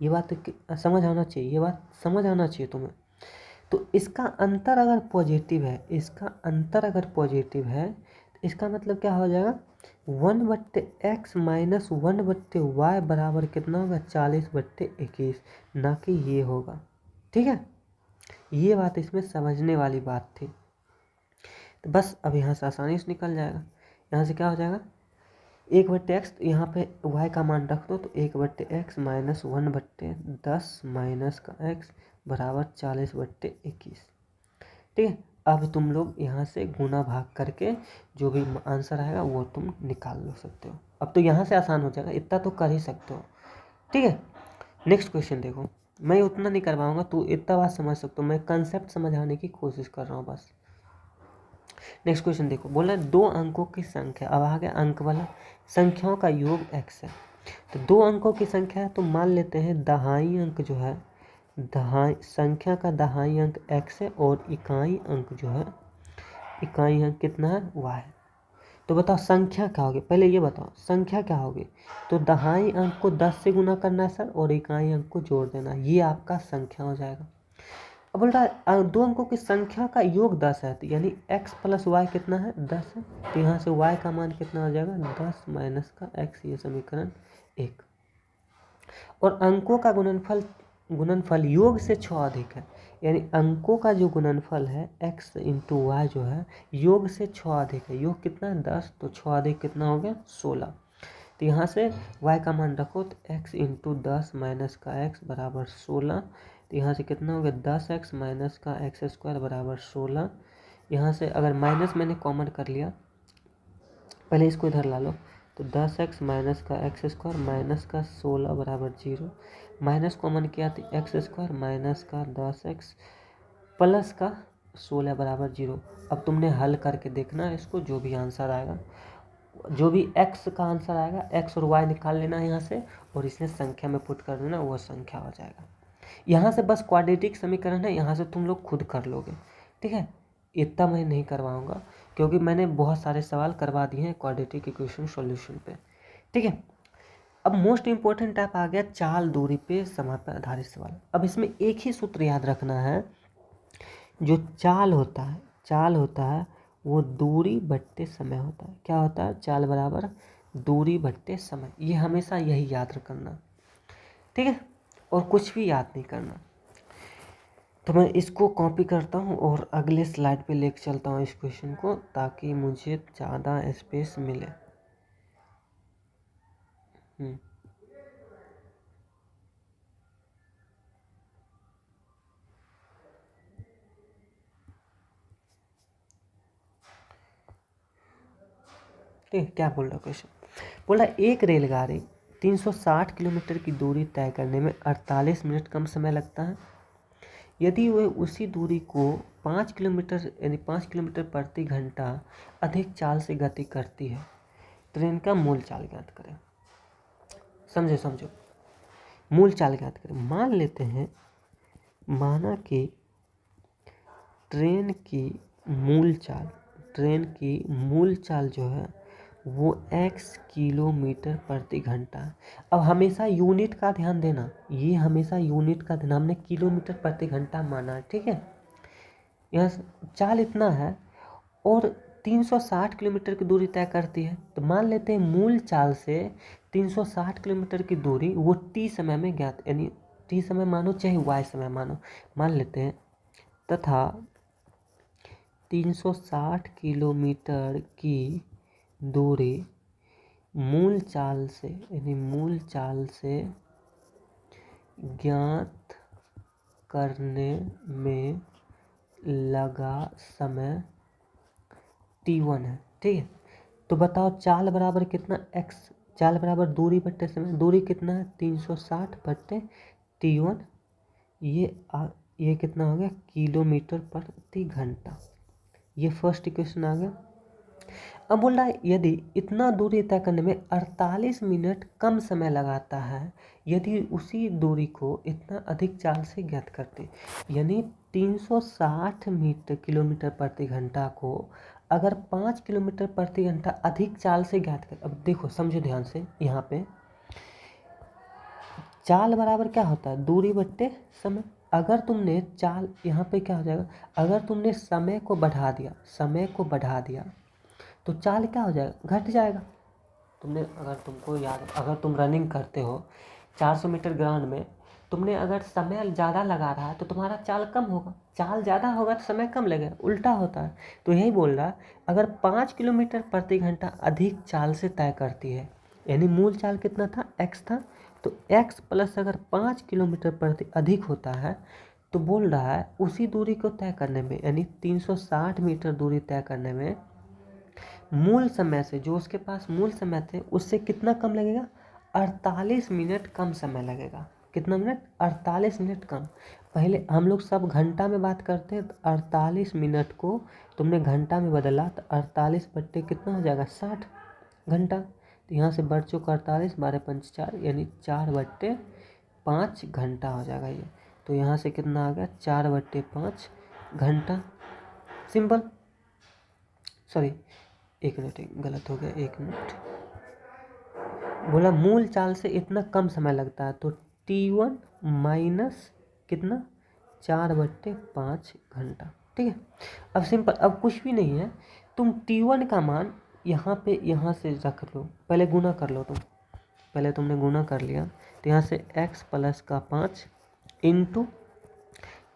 ये बात समझ आना चाहिए, ये बात समझ आना चाहिए तुम्हें। तो इसका अंतर अगर पॉजिटिव है, इसका अंतर अगर पॉजिटिव है तो इसका मतलब क्या हो जाएगा, 1/x माइनस 1/y बराबर कितना होगा, 40/21, ना कि ये होगा। ठीक है, ये बात इसमें समझने वाली बात थी। तो बस अब यहाँ से आसानी से निकल जाएगा। यहाँ से क्या हो जाएगा, 1/x, तो यहाँ पे y का मान रख दो, तो 1/x माइनस 1/10 माइनस का x बराबर 40/21। ठीक है, अब तुम लोग यहाँ से गुना भाग करके जो भी आंसर आएगा वो तुम निकाल लो सकते हो। अब तो यहाँ से आसान हो जाएगा, इतना तो कर ही सकते हो। ठीक है, नेक्स्ट क्वेश्चन देखो, मैं उतना नहीं कर पाऊँगा, तू इतना बात समझ सकते हो, मैं कंसेप्ट समझाने की कोशिश कर रहा हूँ बस। नेक्स्ट क्वेश्चन देखो, बोला 2 अंकों की संख्या, अब आ गया अंक वाला, संख्याओं का योग x है। तो 2 अंकों की संख्या है, तो मान लेते हैं दहाई अंक जो है, दहाई संख्या का दहाई अंक x है और इकाई अंक जो है, इकाई अंक कितना है, y है। तो बताओ संख्या क्या होगी, पहले ये बताओ संख्या क्या होगी। तो दहाई अंक को 10 से गुना करना है सर, और इकाई अंक को जोड़ देना, ये आपका संख्या हो जाएगा। अब बोल रहा है 2 अंकों की संख्या का योग 10 है, तो यानी x प्लस y कितना है, 10 है। तो यहाँ से y का मान कितना हो जाएगा, 10 माइनस का x, ये समीकरण 1। और अंकों का गुणनफल योग से 6 अधिक है, यानी अंकों का जो गुणनफल है x इंटू वाई जो है योग से 6 अधिक है। योग कितना है, 10, तो 6 अधिक कितना हो गया, 16। तो यहाँ से y का मान रखो, तो x इंटू 10 माइनस का x बराबर 16। तो यहाँ से कितना हो गया, 10x माइनस का एक्स स्क्वायर बराबर 16। यहाँ से अगर माइनस मैंने कॉमन कर लिया, पहले इसको इधर ला लो, तो 10x माइनस का एक्स स्क्वायर माइनस का 16 बराबर 0। माइनस कॉमन किया तो एक्स स्क्वायर माइनस का 10x प्लस का 16 बराबर 0। अब तुमने हल करके देखना इसको, जो भी आंसर आएगा, जो भी x का आंसर आएगा, x और y निकाल लेना यहाँ से, और इसमें संख्या में पुट कर देना, वो संख्या हो जाएगा। यहाँ से बस क्वाड्रेटिक समीकरण है, यहाँ से तुम लोग खुद कर लोगे। ठीक है, इतना मैं नहीं करवाऊँगा, क्योंकि मैंने बहुत सारे सवाल करवा दिए हैं क्वाड्रेटिक इक्वेशन सॉल्यूशन पे। ठीक है, अब मोस्ट इम्पोर्टेंट टाइप आ गया चाल दूरी पे समय पर आधारित सवाल। अब इसमें एक ही सूत्र याद रखना है, जो चाल होता है वो दूरी बट्टे समय होता है। क्या होता है, चाल बराबर दूरी बट्टे समय, ये हमेशा यही याद रखना। ठीक है, और कुछ भी याद नहीं करना। तो मैं इसको कॉपी करता हूँ और अगले स्लाइड पे लेके चलता हूँ इस क्वेश्चन को, ताकि मुझे ज़्यादा स्पेस मिले। ठीक है, क्या बोल रहा क्वेश्चन, बोला एक रेलगाड़ी 360 किलोमीटर की दूरी तय करने में 48 मिनट कम समय लगता है। यदि वह उसी दूरी को 5 किलोमीटर यानी 5 किलोमीटर प्रति घंटा अधिक चाल से गति करती है, ट्रेन का मूल चाल ज्ञात करें। समझो, मूल चाल ज्ञात करें। मान लेते हैं, माना कि ट्रेन की मूल चाल जो है वो x किलोमीटर प्रति घंटा। अब हमेशा यूनिट का ध्यान देना, ये हमेशा यूनिट का ध्यान, हमने किलोमीटर प्रति घंटा माना। ठीक है, यह चाल इतना है और 360 किलोमीटर की दूरी तय करती है, तो मान लेते हैं मूल चाल से 360 किलोमीटर की दूरी वो t समय में ज्ञात, यानी t समय मानो चाहे y समय मानो, मान लेते हैं, तथा 360 किलोमीटर की दूरी मूल चाल से ज्ञात करने में लगा समय t1 है। ठीक है, तो बताओ चाल बराबर कितना, x, चाल बराबर दूरी बट्टे समय, दूरी कितना है 360 बट्टे t1, ये कितना हो गया, किलोमीटर प्रति घंटा। ये फर्स्ट इक्वेशन आ गया। अब बोल रहा है यदि इतना दूरी तय करने में 48 मिनट कम समय लगाता है, यदि उसी दूरी को इतना अधिक चाल से ज्ञात करते, यानी 360 किलोमीटर प्रति घंटा को अगर 5 किलोमीटर प्रति घंटा अधिक चाल से ज्ञात कर। अब देखो, समझो ध्यान से, यहाँ पे चाल बराबर क्या होता है, दूरी बट्टे समय। अगर तुमने चाल यहाँ पे क्या हो जाएगा, अगर तुमने समय को बढ़ा दिया तो चाल क्या हो जाएगा, घट जाएगा। तुमने अगर तुमको याद, अगर तुम रनिंग करते हो 400 मीटर ग्राउंड में, तुमने अगर समय ज़्यादा लगा रहा है तो तुम्हारा चाल कम होगा, चाल ज़्यादा होगा तो समय कम लगेगा, उल्टा होता है। तो यही बोल रहा है, अगर 5 किलोमीटर प्रति घंटा अधिक चाल से तय करती है, यानी मूल चाल कितना था, x था, तो x प्लस अगर 5 किलोमीटर प्रति अधिक होता है तो बोल रहा है उसी दूरी को तय करने में, यानी 360 मीटर दूरी तय करने में मूल समय से, जो उसके पास मूल समय थे उससे कितना कम लगेगा, 48 मिनट कम समय लगेगा। कितना मिनट, 48 मिनट कम। पहले हम लोग सब घंटा में बात करते हैं, तो 48 मिनट को तुमने घंटा में बदला तो 48 बट्टे कितना हो जाएगा, 60 घंटा। तो यहाँ से बढ़ चुका 48, 12 पंच 4, यानी 4/5 घंटा हो जाएगा ये। तो यहाँ से कितना आ गया, 4/5 घंटा। सिंपल, सॉरी एक मिनट, गलत हो गया, एक मिनट। बोला मूल चाल से इतना कम समय लगता है, तो T1 माइनस कितना, 4/5 घंटा। ठीक है, अब सिंपल, अब कुछ भी नहीं है, तुम T1 का मान यहाँ से रख लो, पहले गुना कर लो तुम, पहले तुमने गुना कर लिया, तो यहाँ से x प्लस का 5 इंटू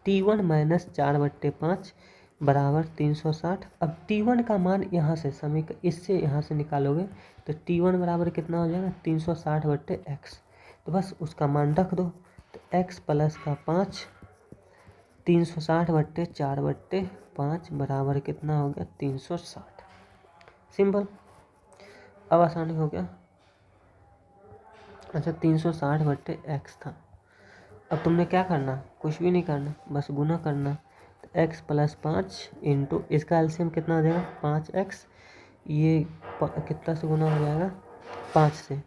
T1 माइनस 4/5 बराबर 360। अब T1 का मान यहाँ से इससे यहाँ से निकालोगे तो T1 बराबर कितना हो जाएगा, 360/x। तो बस उसका मान रख दो, तो x प्लस का 5 360/4/5 बराबर कितना हो गया, 360। सिंपल, अब आसानी हो गया। अच्छा 360/x था, अब तुमने क्या करना, कुछ भी नहीं करना, बस गुना करना। तो x प्लस 5 इंटू इसका एलसीएम कितना हो जाएगा, 5x, ये कितना से गुना हो जाएगा, 5 से,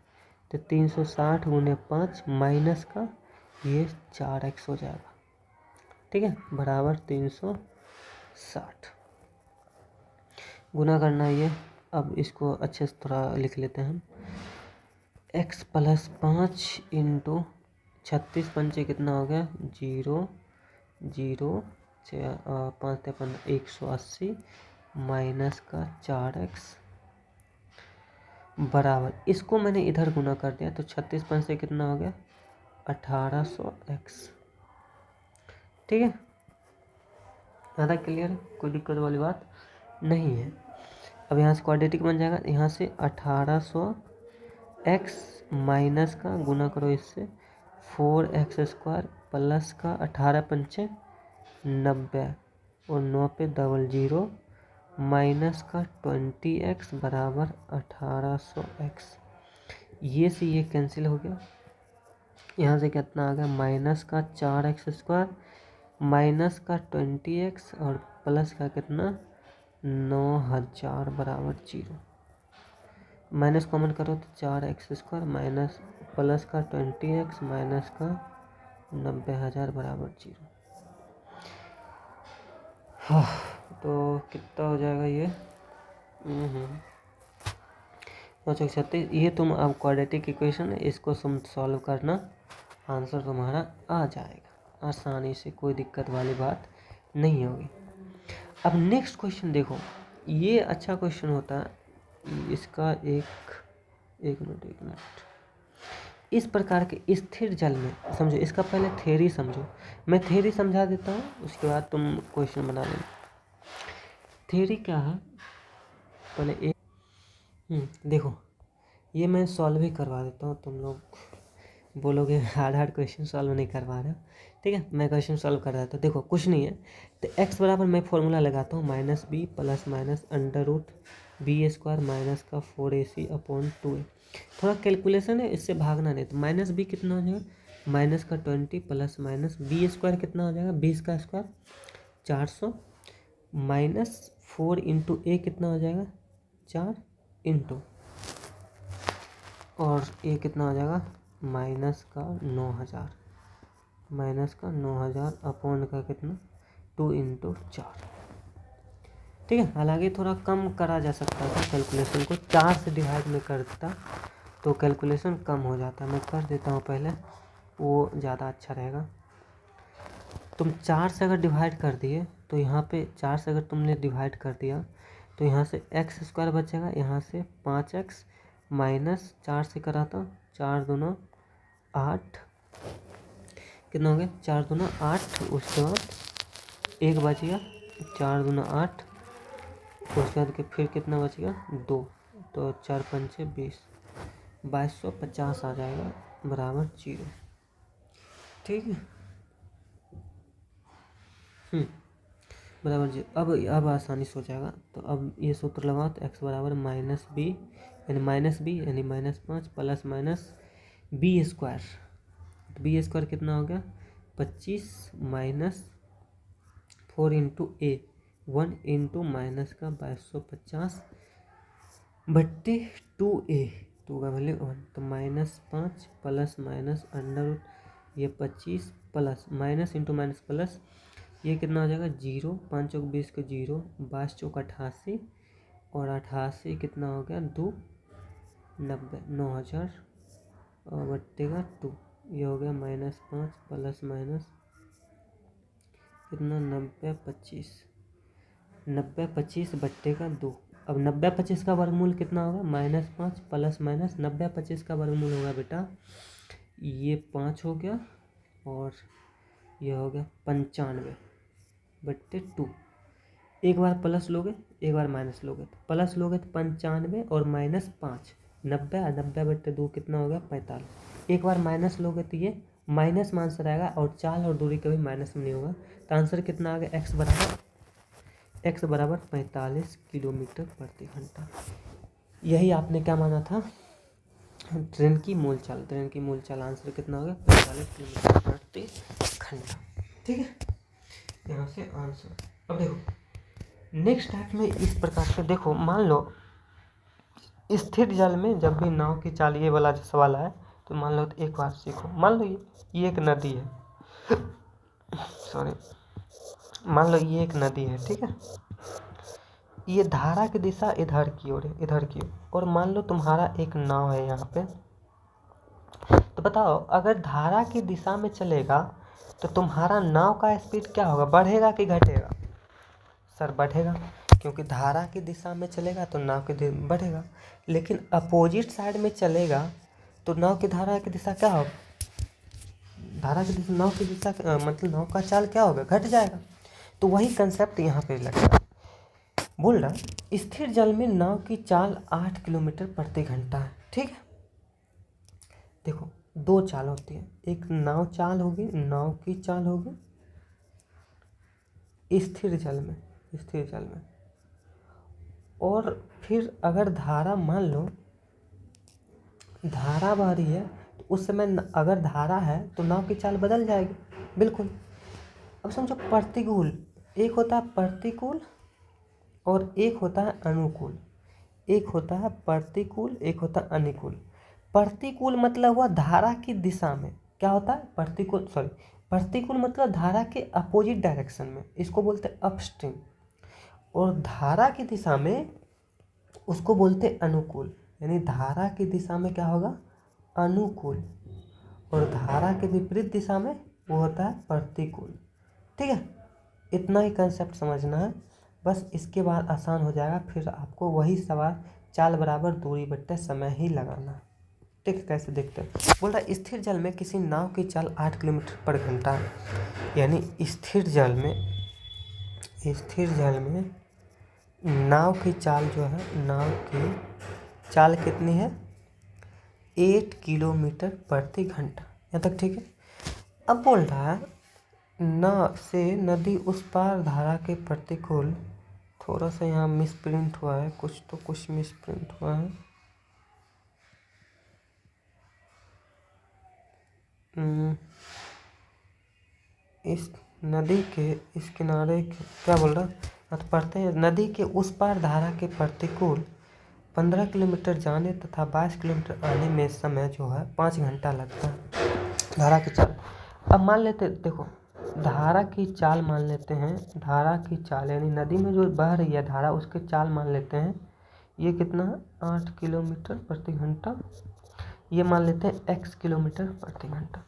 तो 360 गुने 5 माइनस का ये 4x हो जाएगा। ठीक है, बराबर 360। गुना करना ये, अब इसको अच्छे से थोड़ा लिख लेते हैं हम। x प्लस 5 इंटू 36 पंचे कितना हो गया, 0 0 5 53 180 माइनस का 4x बराबर, इसको मैंने इधर गुना कर दिया तो 36 पंचे कितना हो गया, 1800x। ठीक है, ज़्यादा क्लियर है, कोई दिक्कत वाली बात नहीं है। अब यहाँ से क्वाड्रेटिक बन जाएगा, यहाँ से 1800x माइनस का गुना करो इससे 4x² प्लस का 18 पंचे 90 और 9 पे 00 माइनस का 20x बराबर 1800x। ये से ये कैंसिल हो गया, यहाँ से कितना आ गया, माइनस का 4x² माइनस का 20x और प्लस का कितना 9000 बराबर 0। माइनस कॉमन करो तो 4x² माइनस प्लस का 20x माइनस का 90,000 बराबर 0। हाँ, तो कितना हो जाएगा ये, 36। ये तुम अब क्वाड्रेटिक इक्वेशन है, इसको तुम सॉल्व करना, आंसर तुम्हारा आ जाएगा आसानी से, कोई दिक्कत वाली बात नहीं होगी। अब नेक्स्ट क्वेश्चन देखो, ये अच्छा क्वेश्चन होता है, इसका एक मिनट। इस प्रकार के स्थिर जल में, समझो इसका पहले थ्योरी समझो, मैं थ्योरी समझा देता हूँ, उसके बाद तुम क्वेश्चन बना लेना। थ्योरी क्या है, पहले एक देखो, ये मैं सॉल्व ही करवा देता हूँ, तुम लोग बोलोगे हार्ड क्वेश्चन सॉल्व नहीं करवा रहे हो। ठीक है, मैं क्वेश्चन सॉल्व कर रहा था। देखो कुछ नहीं है, तो x बराबर मैं फॉर्मूला लगाता हूँ -b plus minus √b² minus का 4ac/2a। थोड़ा कैलकुलेशन है, इससे भागना नहीं। तो -b कितना हो जाएगा, माइनस का 20 प्लस माइनस b² कितना हो जाएगा, 20 का स्क्वायर 400 माइनस 4 इंटू a कितना हो जाएगा, 4 इंटू, और a कितना हो जाएगा, माइनस का 9000 अपॉन का कितना 2 इंटू 4। ठीक है, हालांकि थोड़ा कम करा जा सकता था कैलकुलेशन को, 4 से डिवाइड में कर देता तो कैलकुलेशन कम हो जाता। मैं कर देता हूँ पहले, वो ज़्यादा अच्छा रहेगा। तुम 4 से अगर डिवाइड कर दिए तो यहाँ पे 4 से अगर तुमने डिवाइड कर दिया तो यहाँ से एक्स स्क्वायर बचेगा, यहाँ से 5x माइनस 4 से करा था 4 दूना 8, कितना हो गया 4 दूना 8, उसके बाद 1 बच गया 4 दूना 8, उसके बाद के फिर कितना बच गया 2, तो 4 पंचे 20, 2250 आ जाएगा बराबर 0। ठीक है, बराबर जी। अब आसानी से हो जाएगा। तो अब ये सूत्र लगाओ तो x बराबर माइनस बी यानी -5 प्लस माइनस बी स्क्वायर, तो बी स्क्वायर कितना हो गया 25 माइनस 4 इंटू ए 1 इंटू माइनस का 2250 बट्टे 2a, 2 का वैल्यू 1, तो -5 प्लस माइनस अंडर ये 25 plus minus into minus plus ये कितना हो जाएगा 0, 5 चौक 20 का 0, 22 चौक 88 और 88 कितना हो गया 2 90, 9000 और बट्टे का 2, ये हो गया -5 प्लस माइनस कितना 90 25 बट्टे का 2। अब 90 25 का वर्गमूल कितना होगा -5 प्लस माइनस 90 25 का वर्गमूल होगा बेटा ये 5 हो गया और ये हो गया 95 बट्टे 2। एक बार प्लस लोगे एक बार माइनस लोगे, तो प्लस लोगे तो 95 और -5 90, 90 बट्टे 2 कितना हो गया 45। एक बार माइनस लोगे तो ये माइनस में आंसर आएगा और चाल और दूरी कभी माइनस में नहीं होगा, तो आंसर कितना आ गया x बराबर 45 किलोमीटर प्रति घंटा। यही आपने क्या माना था ट्रेन की मूल चाल आंसर कितना हो गया 45 किलोमीटर प्रति घंटा। ठीक है, यहाँ से आंसर। अब देखो नेक्स्ट टाइप में इस प्रकार से देखो, मान लो स्थिर जल में जब भी नाव की चाल ये वाला जो सवाल है तो मान लो तो एक बात सीखो, मान लो ये एक नदी है सॉरी, मान लो ये एक नदी है। ठीक है, ये धारा की दिशा इधर की ओर है, इधर की ओर, और मान लो तुम्हारा एक नाव है यहाँ पे, तो बताओ अगर धारा की दिशा में चलेगा तो तुम्हारा नाव का स्पीड क्या होगा, बढ़ेगा कि घटेगा? सर बढ़ेगा, क्योंकि धारा की दिशा में चलेगा तो नाव की बढ़ेगा, लेकिन अपोजिट साइड में चलेगा तो नाव की धारा की दिशा क्या होगा, नाव की दिशा मतलब नाव का चाल क्या होगा, घट जाएगा। तो वही कंसेप्ट यहाँ पे लगेगा। बोल रहा स्थिर जल में नाव की चाल 8 किलोमीटर प्रति घंटा है। ठीक है, देखो दो चाल होती है, एक नाव की चाल होगी स्थिर जल में, और फिर अगर धारा मान लो धारा बह रही है तो उस समय अगर धारा है तो नाव की चाल बदल जाएगी, बिल्कुल। अब समझो प्रतिकूल, एक होता है प्रतिकूल और एक होता है अनुकूल, एक होता है प्रतिकूल एक होता है अनुकूल। प्रतिकूल मतलब हुआ धारा की दिशा में, क्या होता है प्रतिकूल मतलब धारा के अपोजिट डायरेक्शन में, इसको बोलते हैं अपस्ट्रीम, और धारा की दिशा में उसको बोलते हैं अनुकूल, यानी धारा की दिशा में क्या होगा अनुकूल और धारा के विपरीत दिशा में वो होता है प्रतिकूल। ठीक है, इतना ही कंसेप्ट समझना है बस, इसके बाद आसान हो जाएगा, फिर आपको वही सवाल चाल बराबर दूरी बट्टे समय ही लगाना। ठीक है, कैसे देखते हैं। बोल रहा है स्थिर जल में किसी नाव की चाल 8 किलोमीटर पर घंटा है, यानी स्थिर जल में नाव की चाल जो है, नाव की चाल कितनी है 8 किलोमीटर प्रति घंटा, यहाँ तक ठीक है। अब बोल रहा है नाव से नदी उस पार धारा के प्रतिकूल, थोड़ा सा यहाँ मिसप्रिंट हुआ है, कुछ मिसप्रिंट हुआ है, इस नदी के इस किनारे क्या बोल रहा है, तो पढ़ते हैं नदी के उस पार धारा के प्रतिकूल 15 किलोमीटर जाने तथा 22 किलोमीटर आने में समय जो है 5 घंटा लगता है धारा की चाल। अब मान लेते देखो धारा की चाल मान लेते हैं, धारा की चाल यानी नदी में जो बह रही है धारा उसके चाल मान लेते हैं, ये कितना है 8 किलोमीटर प्रति घंटा, ये मान लेते हैं x किलोमीटर प्रति घंटा।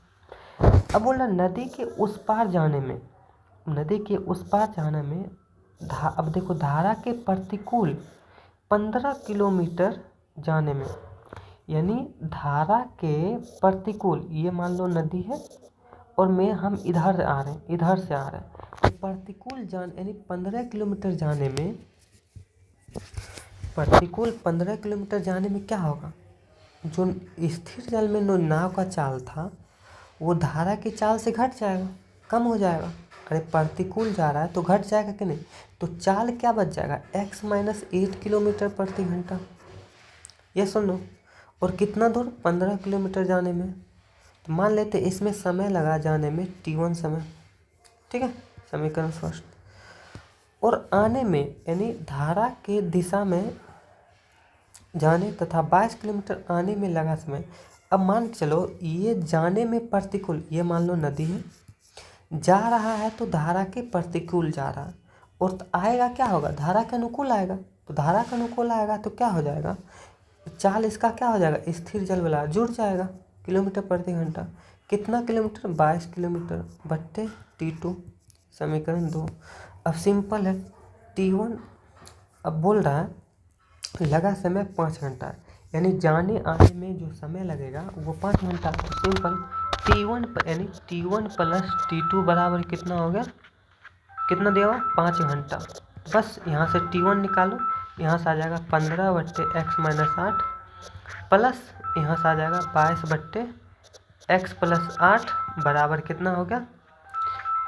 अब बोल रहा नदी के उस पार जाने में नदी के उस पार जाने में अब देखो धारा के प्रतिकूल 15 किलोमीटर जाने में, यानी धारा के प्रतिकूल, ये मान लो नदी है और हम इधर आ रहे हैं, इधर से आ रहे हैं, तो प्रतिकूल यानी 15 किलोमीटर जाने में, प्रतिकूल 15 किलोमीटर जाने में क्या होगा, जो स्थिर जल में नाव का चाल था वो धारा की चाल से घट जाएगा, कम हो जाएगा। अरे प्रतिकूल जा रहा है तो घट जाएगा कि नहीं, तो चाल क्या बच जाएगा, x - 8 किलोमीटर प्रति घंटा। ये सुन लो, और कितना दूर, 15 किलोमीटर जाने में, तो मान लेते इसमें समय लगा जाने में t1 समय, ठीक है, समीकरण फर्स्ट। और आने में यानी धारा के दिशा में जाने तथा 22 किलोमीटर आने में लगा समय। अब मान चलो ये जाने में प्रतिकूल, ये मान लो नदी है, जा रहा है तो धारा के प्रतिकूल जा रहा है, और आएगा क्या होगा, धारा के अनुकूल आएगा, तो धारा के अनुकूल आएगा तो क्या हो जाएगा, चाल इसका क्या हो जाएगा, स्थिर जल वाला जुड़ जाएगा, किलोमीटर प्रति घंटा। कितना किलोमीटर, 22 किलोमीटर बट्टे t2, समीकरण 2। अब सिंपल है, t1 अब बोल रहा है लगा समय 5 घंटा है, यानी जाने आने में जो समय लगेगा वो 5 घंटा। सिंपल, t1 यानी t1 + t2 बराबर कितना हो गया, कितना दिया हुआ, 5 घंटा। बस यहाँ से t1 निकालो, यहाँ से आ जाएगा 15 बट्टे x - 8 प्लस यहाँ से आ जाएगा 22 बट्टे x + 8 बराबर कितना हो गया,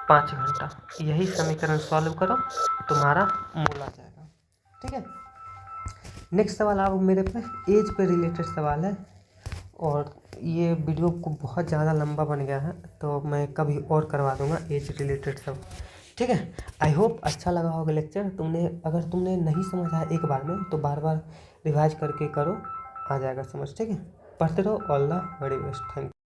5 घंटा। यही समीकरण सॉल्व करो, तुम्हारा मूल आ जाएगा, ठीक है। नेक्स्ट सवाल अब मेरे पे एज पे रिलेटेड सवाल है, और ये वीडियो को बहुत ज़्यादा लंबा बन गया है, तो मैं कभी और करवा दूंगा एज रिलेटेड सब, ठीक है। आई होप अच्छा लगा होगा लेक्चर। अगर तुमने नहीं समझ आया एक बार में तो बार बार रिवाइज करके करो, आ जाएगा समझ, ठीक है। पढ़ते रहो, all the very best, thank you.